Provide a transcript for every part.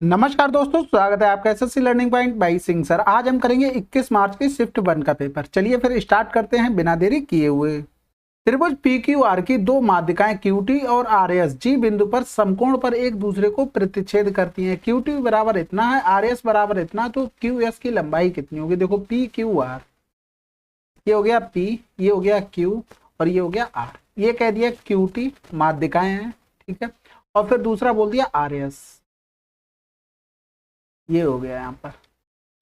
नमस्कार दोस्तों, स्वागत है आपका SSC learning point by Singh sir. आज हम करेंगे 21 मार्च की शिफ्ट 1 का पेपर। चलिए फिर स्टार्ट करते हैं बिना देरी किए हुए। त्रिभुज PQR की दो माध्यिकाएं QT और RS G बिंदु पर समकोण पर एक दूसरे को प्रतिच्छेद करती हैं। QT बराबर इतना है, RS बराबर इतना, तो QS की लंबाई कितनी होगी? देखो PQR, ये हो गया P, ये हो गया Q और ये हो गया R। ये कह दिया QT माध्यिकाएं हैं, ठीक है। और फिर दूसरा बोल दिया RS, ये हो गया यहाँ पर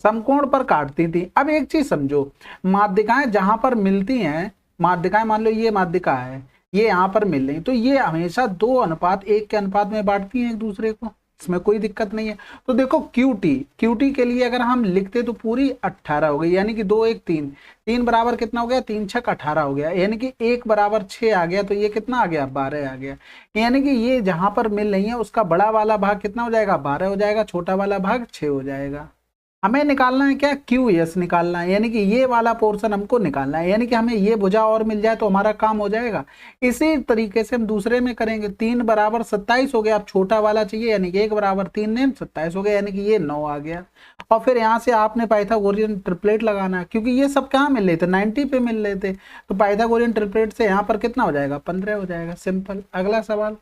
समकोण पर काटती थी। अब एक चीज समझो, माध्यिकाएं जहां पर मिलती हैं, माध्यिकाएं मान लो ये माध्यिका है, ये यहाँ पर मिल रही, तो ये हमेशा 2:1 के अनुपात में बांटती हैं एक दूसरे को, इसमें कोई दिक्कत नहीं है। तो देखो QT के लिए अगर हम लिखते तो पूरी 18 हो गई, यानी कि 2 1 3, 3 बराबर कितना हो गया? 3 6 18 हो गया, यानी कि 1 बराबर 6 आ गया, तो ये कितना आ गया? 12 आ गया। यानी कि ये जहां पर मिल रही है उसका बड़ा वाला भाग कितना हो जाएगा? 12 हो जाएगा, छोटा वाला भाग 6 हो जाएगा। हमें निकालना है क्या? QS निकालना है, यानी कि ये वाला पोर्शन हमको निकालना है, यानी कि हमें ये भुजा और मिल जाए तो हमारा काम हो जाएगा। इसी तरीके से हम दूसरे में करेंगे। 3 बराबर 27 हो गया, अब छोटा वाला चाहिए, यानी कि 1 बराबर 3 ने 27 हो गया, यानी कि ये 9 आ गया। और फिर यहाँ से आपने पाइथागोरियन ट्रिपलेट लगाना है, क्योंकि ये सब कहाँ मिल रहे थे? 90 पे मिल रहे थे, तो पाइथागोरियन ट्रिपलेट से यहाँ पर कितना हो जाएगा? 15 हो जाएगा। सिंपल। अगला सवाल।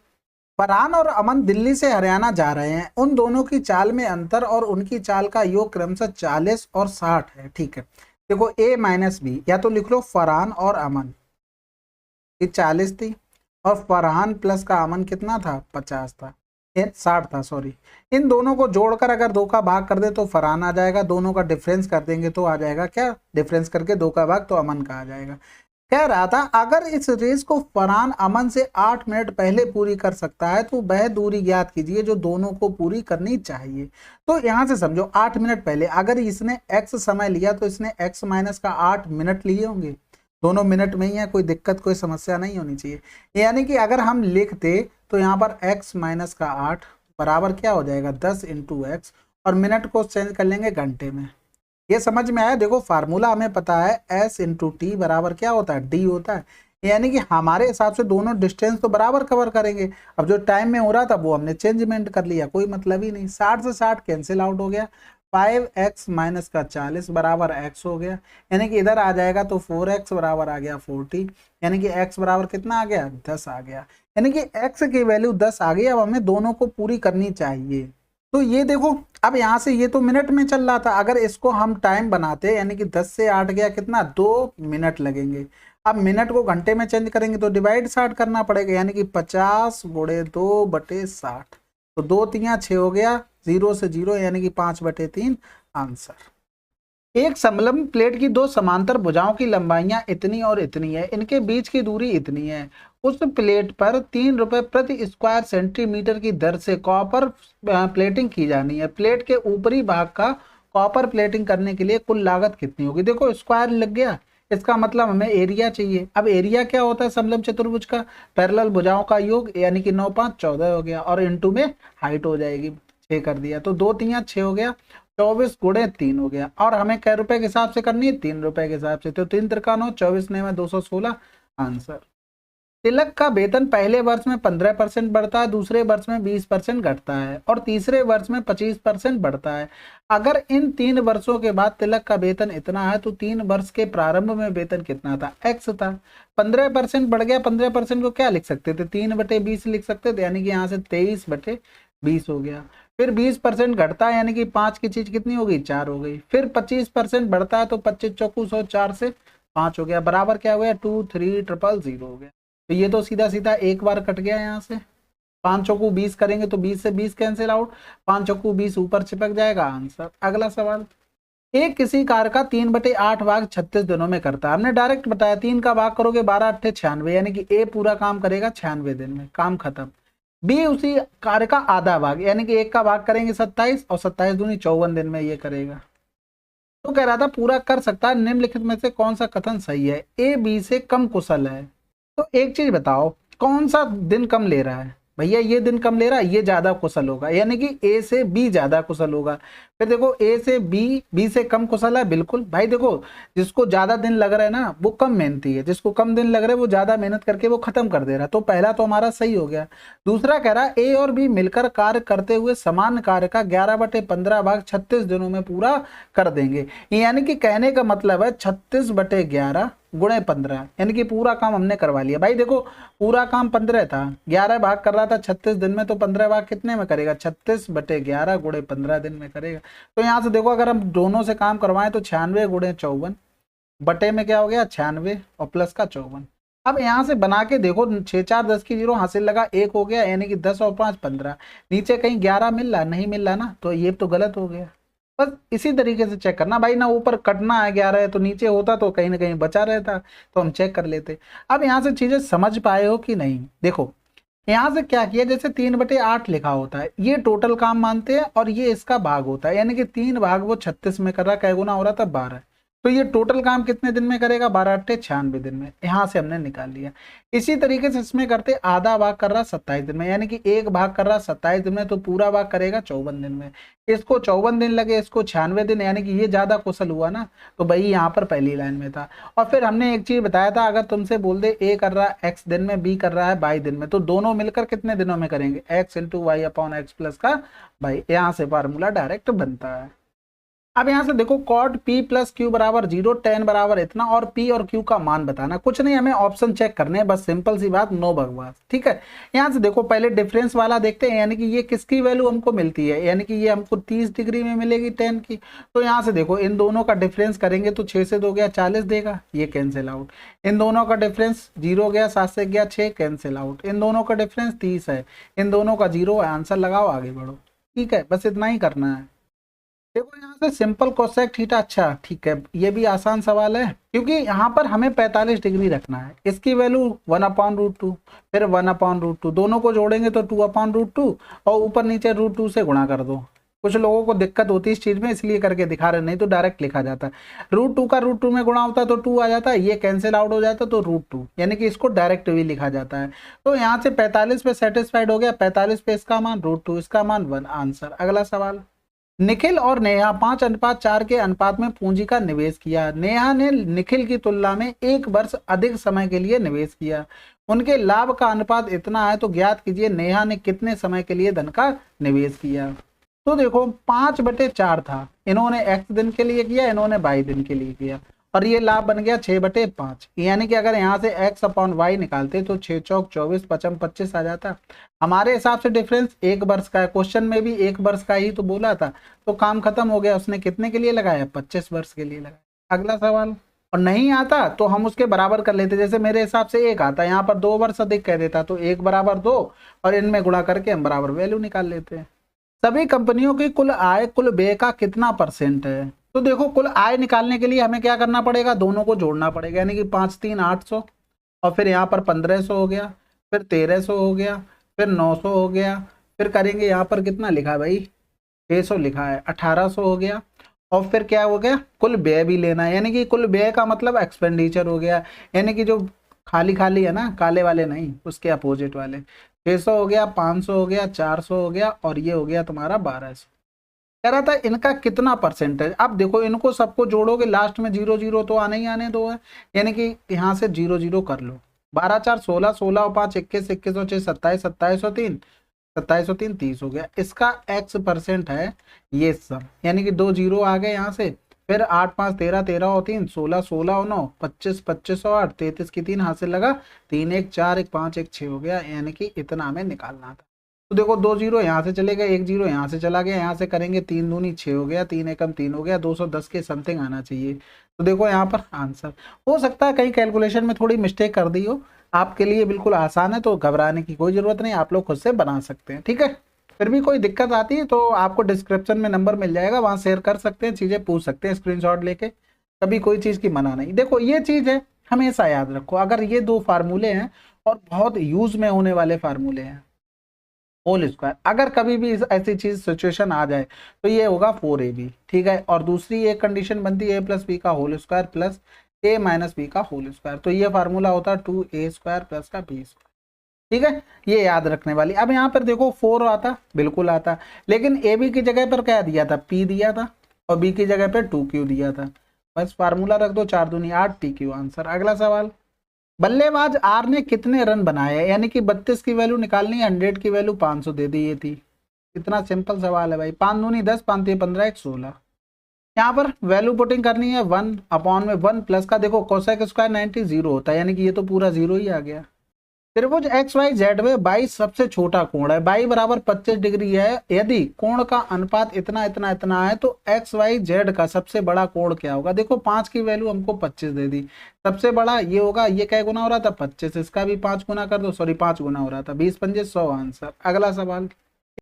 फरहान और अमन दिल्ली से हरियाणा जा रहे हैं। उन दोनों की चाल में अंतर और उनकी चाल का योग क्रमशः 40 और 60 है, ठीक है। देखो A - B, या तो लिख लो फरहान और अमन की 40 थी, और फरहान प्लस का अमन कितना था? 50 था, 60 था, सॉरी। इन दोनों को जोड़कर अगर 2 का भाग कर दे तो फरहान आ जाएगा, दोनों का डिफरेंस कर देंगे तो आ जाएगा क्या? डिफरेंस करके 2 का भाग तो अमन का आ जाएगा। कह रहा था अगर इस रेस को फरहान अमन से 8 मिनट पहले पूरी कर सकता है तो वह दूरी ज्ञात कीजिए जो दोनों को पूरी करनी चाहिए। तो यहां से समझो 8 मिनट पहले, अगर इसने x समय लिया तो इसने x माइनस का 8 मिनट लिए होंगे। दोनों मिनट में ही है, कोई दिक्कत कोई समस्या नहीं होनी चाहिए। यानी कि अगर हम लिखते तो यहाँ पर x माइनस का 8 बराबर क्या हो जाएगा? 10 इंटू x, और मिनट को चेंज कर लेंगे घंटे में। ये समझ में आया? देखो फार्मूला हमें पता है, S इंटू टी बराबर क्या होता है? D होता है। यानी कि हमारे हिसाब से दोनों डिस्टेंस तो बराबर कवर करेंगे। अब जो टाइम में हो रहा था वो हमने चेंजमेंट कर लिया, कोई मतलब ही नहीं। 60 से 60 कैंसिल आउट हो गया। 5x माइनस का 40 बराबर x हो गया, यानी कि इधर आ जाएगा तो 4x बराबर आ गया 40, यानी कि x बराबर कितना आ गया? 10 आ गया। यानी कि x की वैल्यू 10 आ गई। अब हमें दोनों को पूरी करनी चाहिए। तो ये देखो, अब यहाँ से ये तो मिनट में चल रहा था, अगर इसको हम टाइम बनाते, यानी कि 10 से 8 गया कितना? 2 मिनट लगेंगे। अब मिनट को घंटे में चेंज करेंगे तो डिवाइड 60 करना पड़ेगा, यानी कि 50 गुणे 2/60, तो 2 3 6 हो गया, 0 से 0 यानी कि 5/3 आंसर। एक समलंब प्लेट की दो समांतर भुजाओं की लंबाइयां इतनी और इतनी है, इनके बीच की दूरी इतनी है। उस प्लेट पर 3 रुपए प्रति स्क्वायर सेंटीमीटर की दर से कॉपर प्लेटिंग की जानी है। प्लेट के ऊपरी भाग का कॉपर प्लेटिंग करने के लिए कुल लागत कितनी होगी? देखो स्क्वायर लग गया, इसका मतलब हमें एरिया चाहिए। अब एरिया क्या होता है समलंब चतुर्भुज का? पैरेलल भुजाओं का योग, यानी कि 9 5 14 हो गया, और इंटू में हाइट हो जाएगी, 6 कर दिया, तो 2 3 6 हो गया, 24 गुणे 3 हो गया। और हमें कै रुपए के हिसाब से करनी है? 3 रुपए के हिसाब से, तो 3 त्रिका 9, 24 ने 216 आंसर। तिलक का वेतन पहले वर्ष में 15% बढ़ता है, दूसरे वर्ष में 20% घटता है, और तीसरे वर्ष में 25% बढ़ता है। अगर इन 3 वर्षों के बाद तिलक का वेतन इतना है तो 3 वर्ष के प्रारंभ में वेतन कितना था? x था। 15% बढ़ गया, 15% को क्या लिख सकते थे? 3/20 लिख सकते थे, यानी कि यहाँ से 23/20 हो गया। फिर 20% घटता है, यानी कि 5 की चीज कितनी हो गई? 4 हो गई। फिर 25% बढ़ता है तो 25 चौकू 100, 4 से 5 हो गया, बराबर क्या हो गया? 2 3 000 हो गया। तो ये तो सीधा सीधा एक बार कट गया यहाँ से। 5 चौकू 20 करेंगे तो 20 से 20 कैंसिल आउट, 5 चौकू 20 ऊपर चिपक जाएगा, आंसर। अगला सवाल। एक किसी कार का 3/8 भाग 36 दिनों में करता है। हमने डायरेक्ट बताया 3 का भाग करोगे 12 8 96, यानी कि ए पूरा काम करेगा 96 दिन में, काम खत्म। बी उसी कार्य का आधा भाग, यानी कि 1 का भाग करेंगे 27, और 27 दूनी 54 दिन में ये करेगा। तो कह रहा था पूरा कर सकता है, निम्नलिखित में से कौन सा कथन सही है? ए बी से कम कुशल है। तो एक चीज बताओ, कौन सा दिन कम ले रहा है? भैया ये दिन कम ले रहा है, ये ज्यादा कुशल होगा, यानी कि ए से बी ज्यादा कुशल होगा। फिर देखो ए से बी, बी से कम कुशल है, बिल्कुल भाई। देखो जिसको ज्यादा दिन लग रहा है ना वो कम मेहनती है, जिसको कम दिन लग रहे हैं वो ज्यादा मेहनत करके वो खत्म कर दे रहा है। तो पहला तो हमारा सही हो गया। दूसरा कह रहा है ए और बी मिलकर कार्य करते हुए समान कार्य का 11/15 भाग 36 दिनों में पूरा कर देंगे। यानी कि कहने का मतलब है 36/11 गुणे 15, यानी कि पूरा काम हमने करवा लिया। भाई देखो पूरा काम 15 था, 11 भाग कर रहा था 36 दिन में, तो 15 भाग कितने में करेगा, 36/11 गुणे 15 दिन में करेगा। तो यहाँ से देखो अगर हम दोनों से काम करवाएं तो 96 गुणे 54 बटे में क्या हो गया 96 और प्लस का 54। अब यहाँ से बना के देखो 6 4 10 की 0 हासिल लगा, 1 हो गया, यानी कि 10 और 5 15। नीचे कहीं 11 मिल रहा, नहीं मिल रहा ना, तो ये तो गलत हो गया। बस इसी तरीके से चेक करना भाई ना, ऊपर कटना है 11 है तो नीचे होता तो कहीं ना कहीं बचा रहता, तो हम चेक कर लेते। अब यहाँ से चीजें समझ पाए हो कि नहीं, देखो यहाँ से क्या किया, जैसे 3/8 लिखा होता है, ये टोटल काम मानते हैं और ये इसका भाग होता है, यानी कि 3 भाग वो 36 में कर रहा, कै गुना हो रहा था 12। तो ये टोटल काम कितने दिन में करेगा, 12/8 96 दिन में, यहाँ से हमने निकाल लिया। इसी तरीके से इसमें करते आधा भाग कर रहा 27 दिन में, यानी कि एक भाग कर रहा 27 दिन में, तो पूरा भाग करेगा 54 दिन में। इसको 54 दिन लगे, इसको 96 दिन, यानी कि ये ज्यादा कुशल हुआ ना, तो भाई यहाँ पर पहली लाइन में था। और फिर हमने एक चीज बताया था, अगर तुमसे बोल दे ए कर रहा है x दिन में, बी कर रहा है y दिन में, तो दोनों मिलकर कितने दिनों में करेंगे, x × y/x प्लस का भाई, यहाँ से फार्मूला डायरेक्ट बनता है। अब यहाँ से देखो cot p + q = 0, tan बराबर इतना, और p और q का मान बताना, कुछ नहीं हमें ऑप्शन चेक करने हैं, बस सिंपल सी बात, नो बकवास, ठीक है। यहाँ से देखो पहले डिफरेंस वाला देखते हैं, यानी कि ये किसकी वैल्यू हमको मिलती है, यानी कि ये हमको 30 डिग्री में मिलेगी tan की। तो यहाँ से देखो इन दोनों का डिफरेंस करेंगे तो 6 से 2 गया 40 देगा, ये कैंसिल आउट। इन दोनों का डिफरेंस 0 गया, 7 से गया 6, कैंसिल आउट। इन दोनों का डिफरेंस 30 है, इन दोनों का 0 है, आंसर लगाओ आगे बढ़ो, ठीक है, बस इतना ही करना है। देखो यहाँ से सिंपल कोसेक थीटा, अच्छा ठीक है, ये भी आसान सवाल है, क्योंकि यहाँ पर हमें 45 डिग्री रखना है। इसकी वैल्यू 1/√2, फिर 1/√2, दोनों को जोड़ेंगे तो 2/√2, और ऊपर नीचे √2 से गुणा कर दो। कुछ लोगों को दिक्कत होती है इस चीज में, इसलिए करके दिखा रहे, नहीं तो डायरेक्ट लिखा जाता है। √2 का √2 में गुणा होता है तो 2 आ जाता है, ये कैंसिल आउट हो जाता है तो √2, यानी कि इसको डायरेक्ट भी लिखा जाता है। तो यहाँ से 45 पे सेटिस्फाइड हो गया, 45 पे इसका मान √2, इसका मान 1, आंसर। अगला सवाल, निखिल और नेहा 5:4 के अनुपात में पूंजी का निवेश किया। नेहा ने निखिल की तुलना में 1 वर्ष अधिक समय के लिए निवेश किया। उनके लाभ का अनुपात इतना है, तो ज्ञात कीजिए नेहा ने कितने समय के लिए धन का निवेश किया। तो देखो 5/4 था, इन्होंने x दिन के लिए किया, इन्होंने y दिन के लिए किया, और ये लाभ बन गया 6/5, यानी कि अगर यहाँ से x/y निकालते तो 6 चौक 24, 55 25 आ जाता। हमारे हिसाब से डिफरेंस 1 वर्ष का है, क्वेश्चन में भी 1 वर्ष का ही तो बोला था, तो काम खत्म हो गया। उसने कितने के लिए लगाया, 25 वर्ष के लिए लगाया। अगला सवाल, और नहीं आता तो हम उसके बराबर कर लेते, जैसे मेरे हिसाब से 1 आता, यहाँ पर 2 वर्ष अधिक कह देता, तो 1 = 2, और इनमें गुणा करके हम बराबर वैल्यू निकाल लेते हैं। सभी कंपनियों की कुल आय कुल व्यय का कितना % है। तो देखो कुल आय निकालने के लिए हमें क्या करना पड़ेगा, दोनों को जोड़ना पड़ेगा, यानी कि 5 3 800, और फिर यहाँ पर 1500 हो गया, फिर 1300 हो गया, फिर 900 हो गया, फिर करेंगे यहाँ पर कितना लिखा है भाई, 600 लिखा है, 1800 हो गया, और फिर क्या हो गया, कुल व्यय भी लेना है, यानी कि कुल व्यय का मतलब एक्सपेंडिचर हो गया, यानी कि जो खाली खाली है ना, काले वाले नहीं, उसके अपोजिट वाले। 600 हो गया, 500 हो गया, 400 हो गया, और ये हो गया तुम्हारा 1200। कह रहा था इनका कितना %। अब देखो इनको सबको जोड़ोगे, लास्ट में 0 0 तो आने ही आने दो है, यानी कि यहाँ से 0 0 कर लो। 12 4 16, 16 और 5 21, 21 और 6 27, 27 और 3 27 और 3 30 हो गया। इसका x% है ये सब, यानी कि 2 0 आ गए यहाँ से, फिर 8 5 13, 13 और 3 16, 16 और 9 25, 25 और 8 33 की 3 हासिल लगा, 3 1 4 1 5 1 6 हो गया, यानी कि इतना हमें निकालना था। तो देखो 2 0 यहाँ से चले गए, 1 0 यहाँ से चला गया, यहाँ से करेंगे 3 दूनी 6 हो गया, 3 एकम 3 हो गया, 210 के समथिंग आना चाहिए। तो देखो यहाँ पर आंसर हो सकता है कहीं कैलकुलेशन में थोड़ी मिस्टेक कर दी हो, आपके लिए बिल्कुल आसान है, तो घबराने की कोई जरूरत नहीं, आप लोग खुद से बना सकते हैं, ठीक है। फिर भी कोई दिक्कत आती है तो आपको डिस्क्रिप्शन में नंबर मिल जाएगा, वहां शेयर कर सकते हैं, चीजें पूछ सकते हैं स्क्रीनशॉट लेके, कभी कोई चीज की मना नहीं। देखो ये चीज है, हमेशा याद रखो, अगर ये 2 फार्मूले हैं और बहुत यूज में होने वाले फार्मूले हैं, होल स्क्वायर, अगर कभी भी ऐसी चीज सिचुएशन आ जाए तो ये होगा 4ab, ठीक है। और दूसरी एक कंडीशन बनती है a + b का whole square plus a - b का होल स्क्वायर, तो ये फार्मूला होता है 2a² + b²। ठीक है, ये याद रखने वाली। अब यहाँ पर देखो 4 आता, बिल्कुल आता, लेकिन ए बी की जगह पर क्या दिया था, पी दिया था, और बी की जगह पर 2Q दिया था। बस फार्मूला रख दो, 4 दूनी 8 TQ आंसर। अगला सवाल, बल्लेबाज आर ने कितने रन बनाए, यानी कि 32 की वैल्यू निकालनी है, 100 की वैल्यू 500 दे दी ये थी। इतना सिंपल सवाल है भाई। 5 दूनी 10, 5 15, 1 16। यहाँ पर वैल्यू पुटिंग करनी है 1/1 प्लस का, देखो कोसेक स्क्वायर 90 0 होता है, यानी कि ये तो पूरा 0 ही आ गया। त्रिभुज एक्स वाई जेड में 22 सबसे छोटा कोण है, बाई बराबर 25 डिग्री है। यदि कोण का अनुपात इतना इतना इतना है तो एक्स वाई जेड का सबसे बड़ा कोण क्या होगा। देखो 5 की वैल्यू हमको 25 दे दी, सबसे बड़ा ये होगा, ये क्या गुना हो रहा था 25, इसका भी 5 गुना कर दो, सॉरी 5 गुना हो रहा था, 20 पंजे 100 आंसर। अगला सवाल,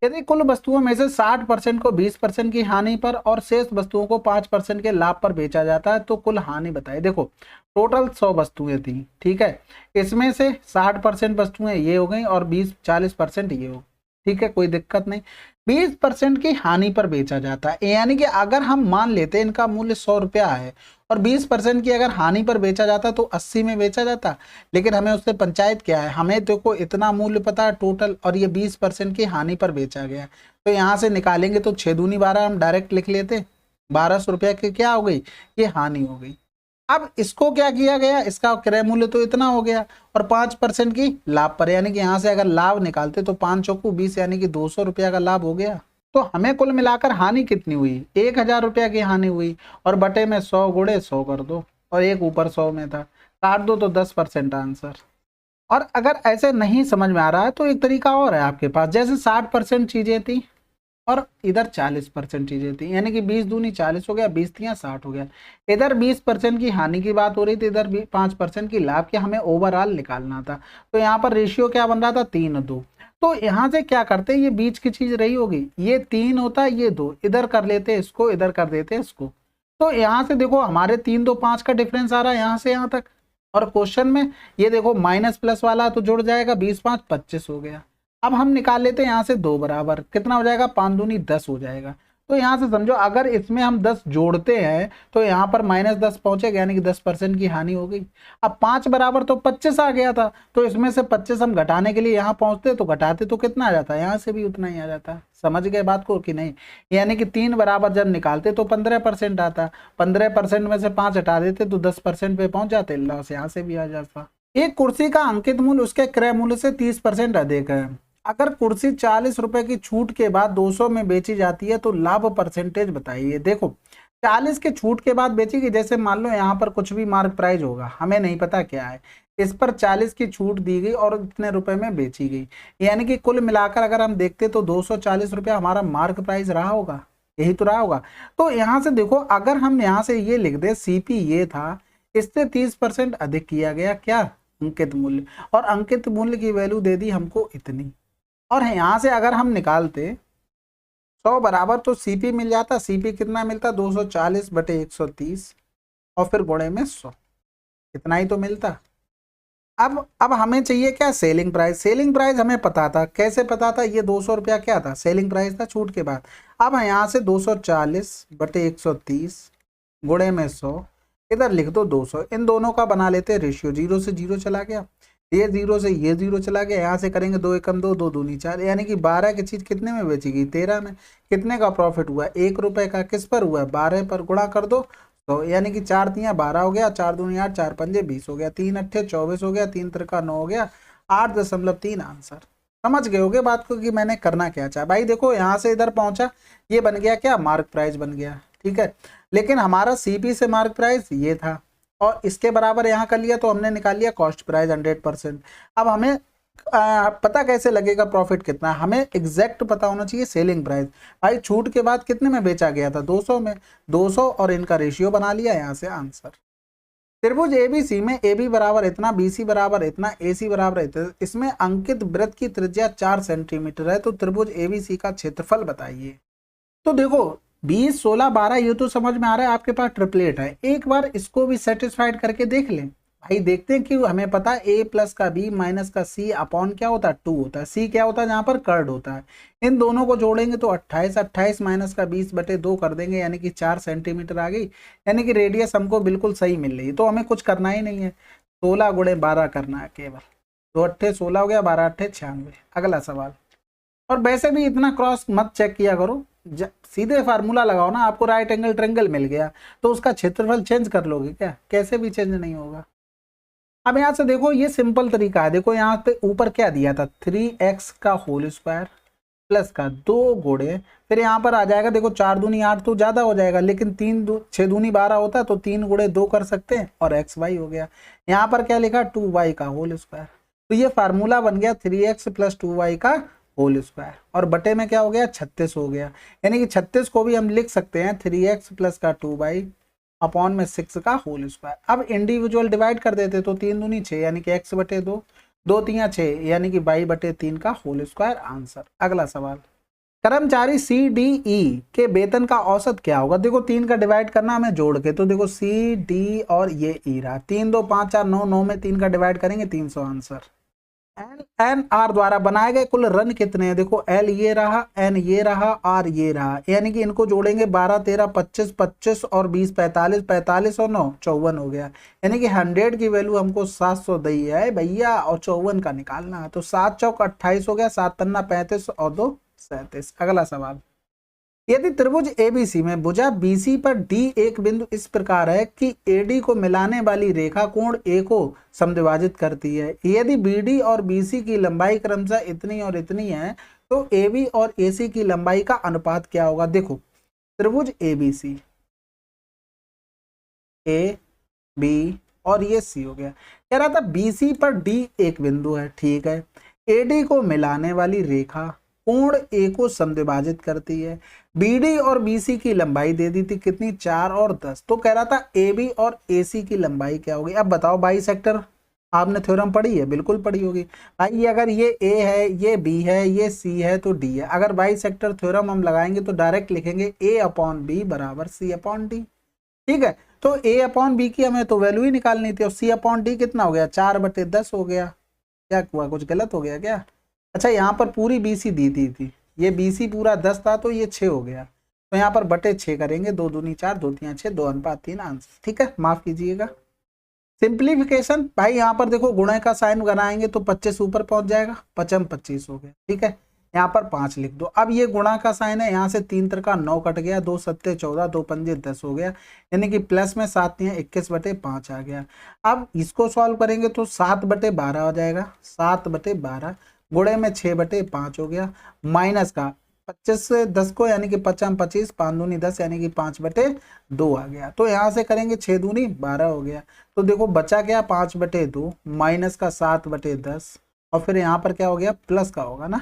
यदि कुल वस्तुओं में से 60% को 20% की हानि पर और शेष वस्तुओं को 5% के लाभ पर बेचा जाता है तो कुल हानि बताए। देखो टोटल 100 वस्तुएं थी, ठीक है, इसमें से 60% वस्तुएं ये हो गई और 40% ये हो, ठीक है, कोई दिक्कत नहीं। 20% की हानि पर बेचा जाता है, यानी कि अगर हम मान लेते हैं इनका मूल्य 100 रुपया है और 20% की अगर हानि पर बेचा जाता तो 80 में बेचा जाता, लेकिन हमें उससे पंचायत क्या है, हमें देखो इतना मूल्य पता है टोटल, और ये 20% की हानि पर बेचा गया, तो यहाँ से निकालेंगे तो 6 दूनी 12 हम डायरेक्ट लिख लेते, 1200 रुपया की क्या हो गई, ये हानि हो गई। अब इसको क्या किया गया, इसका क्रय मूल्य तो इतना हो गया और 5% की लाभ पर, यानी कि यहाँ से अगर लाभ निकालते तो 5 चौकू 20, यानी कि 200 रुपया का लाभ हो गया। तो हमें कुल मिलाकर हानि कितनी हुई, 1000 रुपया की हानि हुई, और बटे में 100 गुणे 100 कर दो, और एक ऊपर 100 में था, काट दो तो 10% आंसर। और अगर ऐसे नहीं समझ में आ रहा है तो एक तरीका और है आपके पास, जैसे 60% चीजें थी और इधर 40% चीजें थी, यानी कि 20 दूनी 40 हो गया, 20 तियां 60 हो गया। इधर 20% की हानि की बात हो रही थी, इधर 5% की लाभ की, हमें ओवरऑल निकालना था। तो यहाँ पर रेशियो क्या बन रहा था, 3:2। तो यहाँ से क्या करते, ये बीच की चीज रही होगी, ये 3 होता है, ये 2, इधर कर लेते इसको, इधर कर देते इसको। तो यहाँ से देखो हमारे 3 2 5 का डिफरेंस आ रहा है यहाँ से यहाँ तक, और क्वेश्चन में ये देखो माइनस प्लस वाला तो जुड़ जाएगा, 20 5 25 हो गया। अब हम निकाल लेते हैं यहाँ से 2 बराबर, कितना हो जाएगा, 5 दूनी 10 हो जाएगा। तो यहाँ से समझो अगर इसमें हम 10 जोड़ते हैं तो यहाँ पर -10 पहुंचेगा, यानी कि 10% की हानि हो गई। अब 5 बराबर तो 25 आ गया था, तो इसमें से 25 हम घटाने के लिए यहाँ पहुंचते तो घटाते तो कितना आ जाता, यहाँ से भी उतना ही आ जाता। समझ गए बात को कि नहीं, यानी कि 3 बराबर जब निकालते तो 15% आता, 15% में से 5 हटा देते तो 10% पे पहुंच जाते, लॉस यहाँ से भी आ जाता। एक कुर्सी का अंकित मूल्य उसके क्रय मूल्य से 30% अधिक है। अगर कुर्सी 40 रुपए की छूट के बाद 200 में बेची जाती है तो लाभ परसेंटेज बताइए। देखो 40 के छूट के बाद बेचेगी, जैसे मान लो यहाँ पर कुछ भी मार्क प्राइस होगा, हमें नहीं पता क्या है, इस पर 40 की छूट दी गई और इतने रुपए में बेची गई, यानी कि कुल मिलाकर अगर हम देखते तो 240 रुपया हमारा मार्क प्राइस रहा होगा, यही तो रहा होगा। तो यहाँ से देखो अगर हम यहाँ से ये लिख दे सीपी ये था, इससे 30% अधिक किया गया क्या, अंकित मूल्य, और अंकित मूल्य की वैल्यू दे दी हमको इतनी। और यहां से अगर हम निकालते 100 बराबर तो सीपी मिल जाता, सीपी कितना मिलता, 240 बटे 130 और फिर गुणे में 100, इतना ही तो मिलता। अब हमें चाहिए क्या, सेलिंग प्राइस। सेलिंग प्राइस हमें पता था, कैसे पता था, ये 200 रुपया क्या था, सेलिंग प्राइस था छूट के बाद। अब यहाँ से 240 बटे 130 गुणे में 100, इधर लिख दो 200, इन दोनों का बना लेते रेशियो, 0 से 0 चला गया, ये 0 से ये 0 चला गया, यहाँ से करेंगे 2 एकम 2, 2 दूनी 4, यानी कि 12 की चीज कितने में बेचेगी, 13 में। कितने का प्रॉफिट हुआ, 1 रुपए का, किस पर हुआ, 12 पर, गुणा कर दो तो यानी कि 4 तियां 12 हो गया, 4 दूनी 8, 4 पंजे 20 हो गया, 3 अट्ठे 24 हो गया, 3 त्रिका 9 हो गया, 8.3 आंसर। समझ गए होगे बात को कि मैंने करना क्या चाहा। भाई देखो यहाँ से इधर पहुंचा, ये बन गया क्या, मार्क प्राइस बन गया, ठीक है, लेकिन हमारा सीपी से मार्क प्राइस ये था और इसके बराबर यहाँ कर लिया तो हमने निकाल लिया कॉस्ट प्राइस 100%। अब हमें पता कैसे लगेगा प्रॉफिट कितना, हमें एग्जैक्ट पता होना चाहिए सेलिंग प्राइस। भाई छूट के बाद कितने में बेचा गया था, 200 में, 200 और इनका रेशियो बना लिया, यहाँ से आंसर। त्रिभुज एबीसी में AB बराबर इतना, BC बराबर इतना, AC बराबर इतना, इसमें अंकित वृत्त की त्रिज्या 4 सेंटीमीटर है, तो त्रिभुज ABC का क्षेत्रफल बताइए। तो देखो 20 16 12 ये तो समझ में आ रहा है, आपके पास ट्रिपलेट है, एक बार इसको भी सेटिस्फाइड करके देख लें। भाई देखते हैं कि हमें पता है A प्लस का B माइनस का C अपॉन क्या होता है 2 होता है, C क्या होता है जहां पर कर्ड होता है। इन दोनों को जोड़ेंगे तो 28, 28 माइनस का 20 बटे 2 कर देंगे, यानी कि 4 सेंटीमीटर आ गई, यानी कि रेडियस हमको बिल्कुल सही मिल रही है, तो हमें कुछ करना ही नहीं है, 16 गुणे 12 करना है केवल, दो अट्ठे 16 हो गया, 12 अट्ठे 96। अगला सवाल। और वैसे भी इतना क्रॉस मत चेक किया करो, सीधे फार्मूला लगाओ ना, आपको राइट एंगल ट्रायंगल मिल गया तो उसका क्षेत्रफल चेंज कर लोगे क्या? कैसे भी चेंज नहीं होगा। अब यहाँ से देखो, ये सिंपल तरीका है। देखो यहाँ पे ऊपर क्या दिया था, 3x का होल स्क्वायर प्लस का 2 गुणे, फिर यहाँ पर आ जाएगा, देखो 4 दूनी 8 तो ज्यादा हो जाएगा, लेकिन 6 दूनी 12 होता तो 3 गुणे 2 कर सकते हैं और एक्स वाई हो गया। यहाँ पर क्या लिखा, 2y का होल स्क्वायर। तो ये फार्मूला बन गया 3x प्लस 2y का होल स्क्वायर, और बटे में क्या हो गया, 36 हो गया। यानी कि 36 को भी हम लिख सकते हैं 3x प्लस का 2y अपॉन में 6 का होल स्क्वायर। अब इंडिविजुअल डिवाइड कर देते तो 3 दूनी 6 यानी कि x बटे 2, 2 3 6 यानी कि y बटे 3 का होल स्क्वायर आंसर। अगला सवाल। कर्मचारी सी डी ई के वेतन का औसत क्या होगा? देखो 3 का डिवाइड करना हमें जोड़ के, तो देखो सी डी और ये ई रहा, 3 2 5 4 9, 9 में 3 का डिवाइड करेंगे 300 आंसर। एल एन आर द्वारा बनाए गए कुल रन कितने हैं? देखो एल ये रहा, एन ये रहा, आर ये रहा, यानी कि इनको जोड़ेंगे 12 13 25 25 और 20 45, 45 और 9 54 हो गया। यानी कि 100 की वैल्यू हमको 700 दी है भैया, और 54 का निकालना है। तो 7 चौक 28 हो गया, 7 तन्ना 35 और 2 37। अगला सवाल। यदि त्रिभुज एबीसी में भुजा बीसी पर डी एक बिंदु इस प्रकार है कि एडी को मिलाने वाली रेखा कोण ए को समद्विभाजित करती है, यदि बीडी और बीसी की लंबाई क्रमशः इतनी और इतनी है, तो एबी और एसी की लंबाई का अनुपात क्या होगा? देखो त्रिभुज एबीसी, ए बी और ये सी हो गया। कह रहा था बीसी पर डी एक बिंदु है, ठीक है, एडी को मिलाने वाली रेखा कोण ए को समद्विभाजित करती है, बीडी और बीसी की लंबाई दे दी थी कितनी, 4 और 10। तो कह रहा था एबी और एसी की लंबाई क्या होगी? अब बताओ, बाइसेक्टर आपने थ्योरम पढ़ी है, बिल्कुल पढ़ी होगी भाई। अगर ये ए है, ये बी है, ये सी है तो डी है। अगर बाइसेक्टर थ्योरम हम लगाएंगे तो डायरेक्ट लिखेंगे ए अपॉन बी बराबर सी अपॉन डी, ठीक है। तो ए अपॉन बी की हमें तो वैल्यू ही निकालनी थी, और सी अपॉन डी कितना हो गया, 4/10 हो गया। क्या हुआ, कुछ गलत हो गया क्या? अच्छा, यहाँ पर पूरी बीसी दी थी, ये बीसी पूरा 10 था तो ये 6 हो गया, तो यहाँ पर बटे 6 करेंगे, 2 दूनी 4 2 3 6 2 अनुपात 3 आंसर, ठीक है। माफ कीजिएगा। सिंप्लीफिकेशन भाई, यहाँ पर देखो गुणे का साइन बनाएंगे तो 25 ऊपर पहुंच जाएगा, 5 25 हो गया, ठीक है। यहाँ पर 5 लिख दो। अब ये गुणा का साइन है, यहाँ से 3 का 9 कट गया, 2 7 14 2 5 10 हो गया, यानी कि प्लस में 7 21/5 आ गया। अब इसको सॉल्व करेंगे तो 7/12 हो जाएगा, 7/12 गुणे में 6/5 हो गया, माइनस का 25 से 10 को यानी कि 5 25 5 दूनी 10 यानी कि 5/2 आ गया। तो यहाँ से करेंगे 6 दूनी 12 हो गया। तो देखो बचा क्या, 5/2 माइनस का 7/10, और फिर यहाँ पर क्या हो गया, प्लस का होगा ना,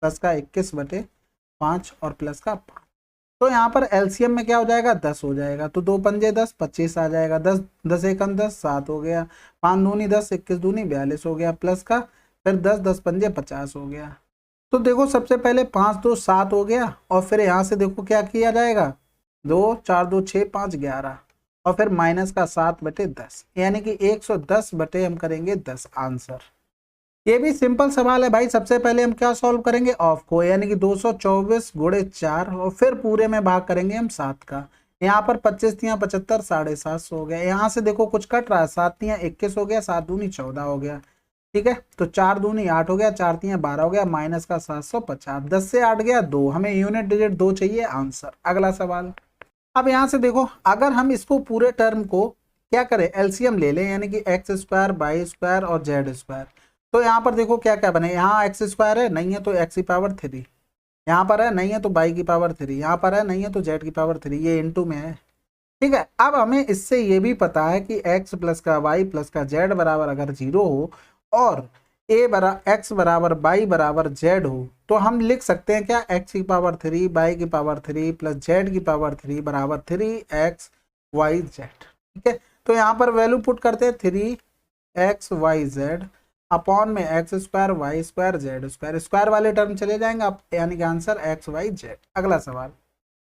प्लस का 21/5 और प्लस का 5। तो यहाँ पर एलसीएम में क्या हो जाएगा, 10 हो जाएगा। तो 2 पंजे 10 25 आ जाएगा, 10 10 एकम 10 7 हो गया, 5 दूनी 10 21 दूनी 42 हो गया, प्लस का फिर 10 10 पंजे 50 हो गया। तो देखो सबसे पहले 5 2 7 हो गया, और फिर यहाँ से देखो क्या किया जाएगा, 2 4 2 6 5 11, और फिर माइनस का 7/10 यानी कि 110 बटे हम करेंगे 10 आंसर। ये भी सिंपल सवाल है भाई। सबसे पहले हम क्या सॉल्व करेंगे, ऑफ को, यानी कि 224 गुणे 4, और फिर पूरे में भाग करेंगे हम 7 का। यहाँ पर 25 तियां 75 750 हो गया। यहाँ से देखो कुछ कट रहा है, 7 तियां 21 हो गया, 7 दूनी 14 हो गया, ठीक है। तो 4 दूनी 8 हो गया, 4 तियां 12 हो गया, माइनस का 750, 10 से 8 गया 2, हमें यूनिट डिजिट 2 चाहिए आंसर। अगला सवाल। अब यहाँ से देखो, अगर हम इसको पूरे टर्म को क्या करें, एलसीएम ले लें, यानी कि x² y² और z², तो यहाँ पर देखो क्या क्या बने, यहाँ x² है, नहीं है तो x की पावर 3, यहाँ पर है, नहीं है तो y की पावर 3, यहाँ पर है, नहीं है तो z की पावर 3, ये इनटू में है, ठीक है। अब हमें इससे ये भी पता है कि x प्लस का y प्लस का z बराबर अगर 0 हो और x बराबर y बराबर z हो, तो हम लिख सकते हैं क्या, x की पावर 3 y की पावर 3 प्लस z की पावर 3 बराबर 3x y z, ठीक है। तो यहाँ पर वैल्यू पुट करते हैं 3x y z अपॉन में x² y² z², स्क्वायर वाले टर्म चले जाएंगे आप, यानी कि आंसर x y z। अगला सवाल।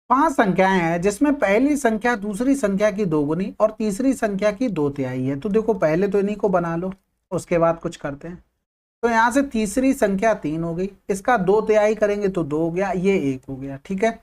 5 संख्याएं हैं जिसमें पहली संख्या दूसरी संख्या की 2 गुनी और तीसरी संख्या की 2 तिहाई है। तो देखो पहले तो इन्हीं को बना लो, उसके बाद कुछ करते हैं। तो यहाँ से तीसरी संख्या 3 हो गई, इसका 2 तिहाई करेंगे तो 2 हो गया, ये 1 हो गया, ठीक है।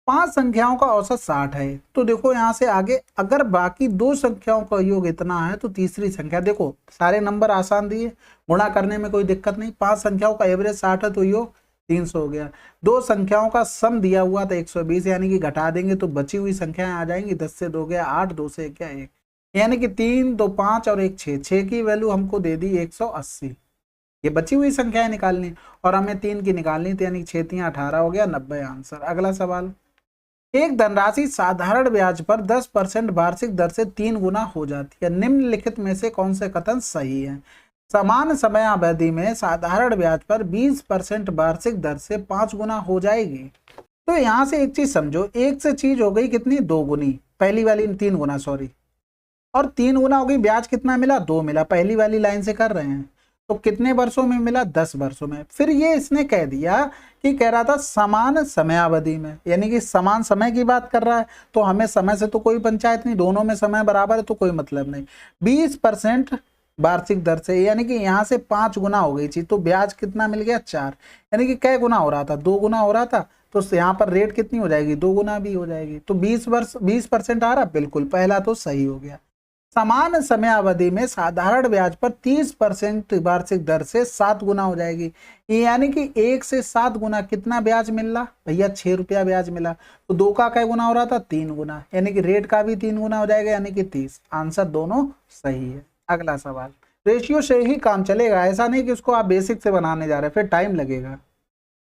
5 संख्याओं का औसत 60 है। तो देखो यहाँ से आगे अगर बाकी 2 संख्याओं का योग इतना है तो तीसरी संख्या, देखो सारे नंबर आसान दिए, गुणा करने में कोई दिक्कत नहीं। 5 संख्याओं का एवरेज 60 है तो योग 300 हो गया। 2 संख्याओं का सम दिया हुआ था 120, यानी कि घटा देंगे तो बची हुई संख्याएं आ जाएंगी। 10 से 2 गया 8, 2 से 1 गया 1, यानी कि 3, 2, 5 और 1 6। 6 की वैल्यू हमको दे दी 180। ये बची हुई संख्याएं निकालनी और हमें 3 की निकालनी थी, यानी 6 3 18 हो गया 90 आंसर। अगला सवाल, एक धनराशि साधारण ब्याज पर 10% वार्षिक दर से 3 गुना हो जाती है, निम्नलिखित में से कौन से कथन सही है? समान समयावधि में साधारण ब्याज पर 20% वार्षिक दर से 5 गुना हो जाएगी। तो यहां से एक चीज समझो, एक से चीज हो गई कितनी, 2 गुनी, पहली वाली 3 गुना सॉरी, और 3 गुना हो गई। ब्याज कितना मिला, 2 मिला, पहली वाली लाइन से कर रहे हैं। तो कितने वर्षों में मिला, 10 वर्षों में। फिर ये इसने कह दिया कि कह रहा था समान समयावधि में, यानी कि समान समय की बात कर रहा है, तो हमें समय से तो कोई पंचायत नहीं, दोनों में समय बराबर है तो कोई मतलब नहीं। 20% वार्षिक दर से, यानी कि यहाँ से 5 गुना हो गई चीज, तो ब्याज कितना मिल गया, 4, यानी कि कै गुना हो रहा था, 2 गुना हो रहा था, तो यहाँ पर रेट कितनी हो जाएगी, 2 गुना भी हो जाएगी। तो 20% आ रहा, बिल्कुल पहला तो सही हो गया। समान समयावधि में साधारण ब्याज पर 30% वार्षिक दर से 7 गुना हो जाएगी, यानी कि 1 से 7 गुना कितना ब्याज मिल रहा भैया, 6 रुपया ब्याज मिला। तो 2 का कै गुना हो रहा था, 3 गुना, यानी कि रेट का भी 3 गुना हो जाएगा, यानी कि 30। आंसर दोनों सही है। अगला सवाल, रेशियो से ही काम चलेगा, ऐसा नहीं कि उसको आप बेसिक से बनाने जा रहे हैं, फिर टाइम लगेगा।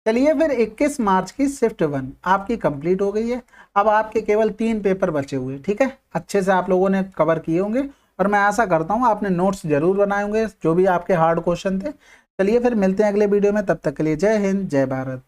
चलिए फिर 21 मार्च की शिफ्ट 1 आपकी कंप्लीट हो गई है। अब आपके केवल 3 पेपर बचे हुए, ठीक है, अच्छे से आप लोगों ने कवर किए होंगे और मैं आशा करता हूँ आपने नोट्स जरूर बनाए होंगे जो भी आपके हार्ड क्वेश्चन थे। चलिए फिर मिलते हैं अगले वीडियो में, तब तक के लिए जय हिंद जय भारत।